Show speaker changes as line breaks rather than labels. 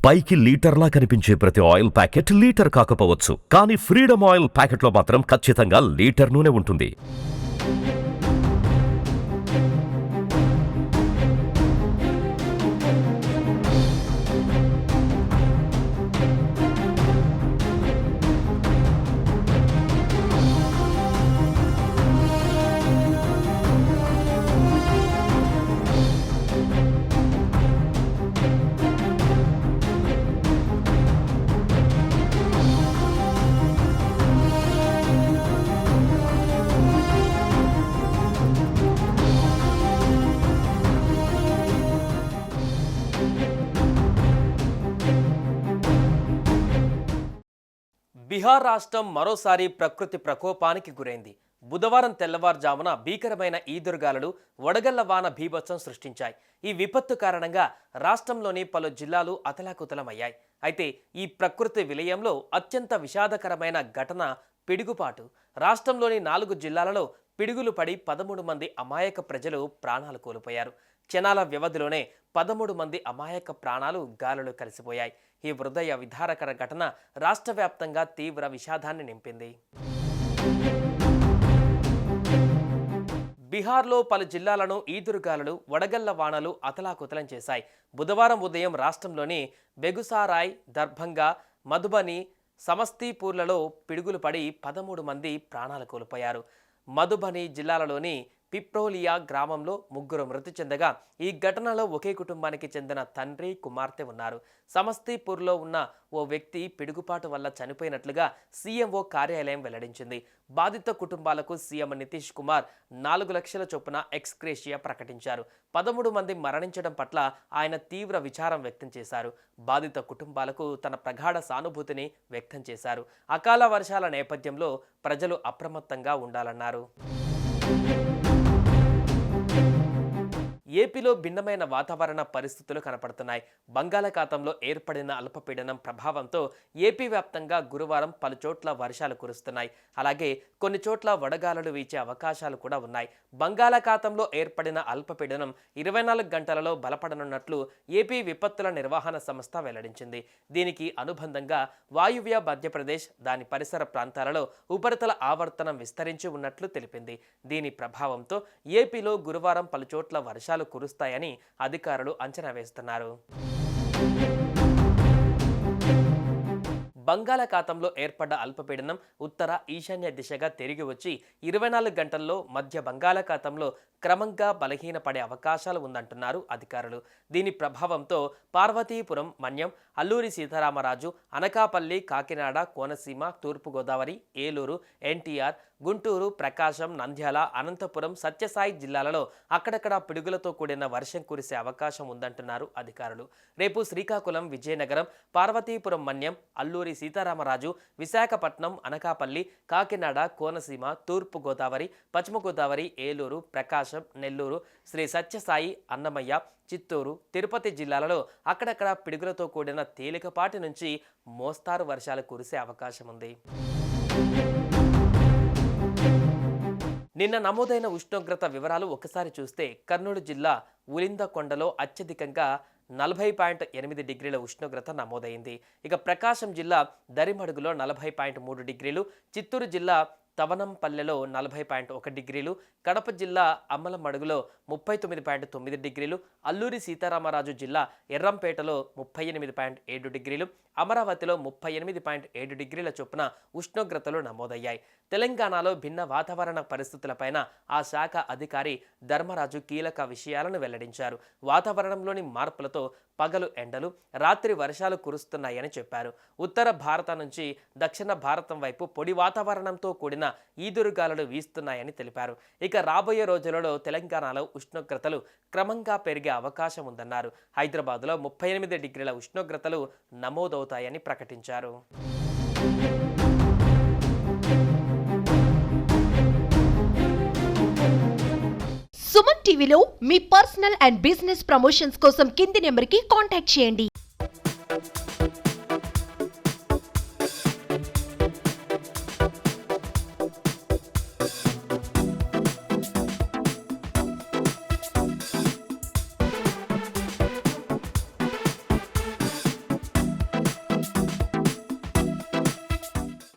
పైకి లీటర్లా కనిపించే ప్రతి ఆయిల్ ప్యాకెట్ లీటర్ కాకపోవచ్చు, కానీ ఫ్రీడమ్ ఆయిల్ ప్యాకెట్లో మాత్రం ఖచ్చితంగా లీటర్ నూనె ఉంటుంది.
బిహార్ రాష్ట్రం మరోసారి ప్రకృతి ప్రకోపానికి గురైంది. బుధవారం తెల్లవారుజామున భీకరమైన ఈదురుగాలులు, వడగళ్ల వాన బీభత్సం సృష్టించాయి. ఈ విపత్తు కారణంగా రాష్ట్రంలోని పలు జిల్లాలు అతలాకుతలమయ్యాయి. అయితే ఈ ప్రకృతి విలయంలో అత్యంత విషాదకరమైన ఘటన పిడుగుపాటు. రాష్ట్రంలోని 4 జిల్లాలలో పిడుగులు పడి 13 మంది అమాయక ప్రజలు ప్రాణాలు కోల్పోయారు. క్షణాల వ్యవధిలోనే 13 మంది అమాయక ప్రాణాలు గాలులు కలిసిపోయాయి. ఈ హృదయ విదారకర ఘటన రాష్ట్ర వ్యాప్తంగా తీవ్ర విషాదాన్ని నింపింది. బీహార్లో పలు జిల్లాలను ఈదురుగాలులు, వడగళ్ల వానలు అతలాకుతలం చేశాయి. బుధవారం ఉదయం రాష్ట్రంలోని బెగుసారాయ్, దర్భంగా, మధుబని, సమస్తీపూర్లలో పిడుగులు పడి 13 మంది ప్రాణాలు కోల్పోయారు. మధుబని జిల్లాలలోని పిప్రోలియా గ్రామంలో 3 మృతి చెందగా ఈ ఘటనలో ఒకే కుటుంబానికి చెందిన తండ్రి, కుమార్తె ఉన్నారు. సమస్తీపూర్లో ఉన్న ఓ వ్యక్తి పిడుగుపాటు వల్ల చనిపోయినట్లుగా సీఎంఓ కార్యాలయం వెల్లడించింది. బాధిత కుటుంబాలకు సీఎం నితీష్ కుమార్ 4 లక్షల చొప్పున ఎక్స్గ్రేషియా ప్రకటించారు. 13 మంది మరణించడం పట్ల ఆయన తీవ్ర విచారం వ్యక్తం చేశారు. బాధిత కుటుంబాలకు తన ప్రగాఢ సానుభూతిని వ్యక్తం చేశారు. అకాల వర్షాల నేపథ్యంలో ప్రజలు అప్రమత్తంగా ఉండాలన్నారు. ఏపీలో భిన్నమైన వాతావరణ పరిస్థితులు కనపడుతున్నాయి. బంగాళాఖాతంలో ఏర్పడిన అల్పపీడనం ప్రభావంతో ఏపీ వ్యాప్తంగా గురువారం పలు చోట్ల వర్షాలు కురుస్తున్నాయి. అలాగే కొన్ని చోట్ల వడగాలులు వీచే అవకాశాలు కూడా ఉన్నాయి. బంగాళాఖాతంలో ఏర్పడిన అల్పపీడనం 24 గంటలలో బలపడనున్నట్లు ఏపీ విపత్తుల నిర్వహణ సంస్థ వెల్లడించింది. దీనికి అనుబంధంగా వాయువ్య మధ్యప్రదేశ్, దాని పరిసర ప్రాంతాలలో ఉపరితల ఆవర్తనం విస్తరించి ఉన్నట్లు తెలిపింది. దీని ప్రభావంతో ఏపీలో గురువారం పలు చోట్ల వర్షాలు కురుస్తాయని అధికారులు అంచనా వేస్తున్నారు. బంగాళాఖాతంలో ఏర్పడ్డ అల్పపీడనం ఉత్తర ఈశాన్య దిశగా తిరిగి వచ్చి 24 గంటల్లో మధ్య బంగాళాఖాతంలో క్రమంగా బలహీనపడే అవకాశాలు ఉందంటున్నారు అధికారులు. దీని ప్రభావంతో పార్వతీపురం, మన్యం, అల్లూరి సీతారామరాజు, అనకాపల్లి, కాకినాడ, కోనసీమ, తూర్పుగోదావరి, ఏలూరు, ఎన్టీఆర్, గుంటూరు, ప్రకాశం, నంద్యాల, అనంతపురం, సత్యసాయి జిల్లాలలో అక్కడక్కడ పిడుగులతో కూడిన వర్షం కురిసే అవకాశం ఉందంటున్నారు అధికారులు. రేపు శ్రీకాకుళం, విజయనగరం, పార్వతీపురం, మన్యం, అల్లూరి సీతారామరాజు, విశాఖపట్నం, అనకాపల్లి, కాకినాడ, కోనసీమ, తూర్పుగోదావరి, పశ్చిమ గోదావరి, ఏలూరు, ప్రకాశం, నెల్లూరు, శ్రీ సత్యసాయి, అన్నమయ్య, చిత్తూరు, తిరుపతి జిల్లాలలో అక్కడక్కడ పిడుగులతో కూడిన తేలికపాటి నుంచి మోస్తారు వర్షాలు కురిసే అవకాశం ఉంది. నిన్న నమోదైన ఉష్ణోగ్రత వివరాలు ఒకసారి చూస్తే కర్నూలు జిల్లా ఉలిందకొండలో అత్యధికంగా 40.8 డిగ్రీల ఉష్ణోగ్రత నమోదైంది. ఇక ప్రకాశం జిల్లా దరిమడుగులో 40.3 డిగ్రీలు, చిత్తూరు జిల్లా తవనంపల్లెలో 40.1 డిగ్రీలు, కడప జిల్లా అమ్మలమడుగులో 39.9 డిగ్రీలు, అల్లూరి సీతారామరాజు జిల్లా ఎర్రంపేటలో 38.7 డిగ్రీలు, అమరావతిలో 38.7 డిగ్రీల చొప్పున ఉష్ణోగ్రతలు నమోదయ్యాయి. తెలంగాణలో భిన్న వాతావరణ పరిస్థితులపైన ఆ శాఖ అధికారి ధర్మరాజు కీలక విషయాలను వెల్లడించారు. వాతావరణంలోని మార్పులతో పగలు ఎండలు, రాత్రి వర్షాలు కురుస్తున్నాయని చెప్పారు. ఉత్తర భారతం నుంచి దక్షిణ భారతం వైపు పొడి వాతావరణంతో కూడిన ఈదురుగాలులు వీస్తున్నాయని తెలిపారు. ఇక రాబోయే రోజులలో తెలంగాణలో ఉష్ణోగ్రతలు క్రమంగా పెరిగే అవకాశం ఉందన్నారు. హైదరాబాద్లో 38 డిగ్రీల ఉష్ణోగ్రతలు నమోదవుతాయని ప్రకటించారు.
సుమన్ టీవీలో మీ పర్సనల్ అండ్ బిజినెస్ ప్రమోషన్స్ కోసం కింది నెంబర్కి కాంటాక్ట్ చేయండి.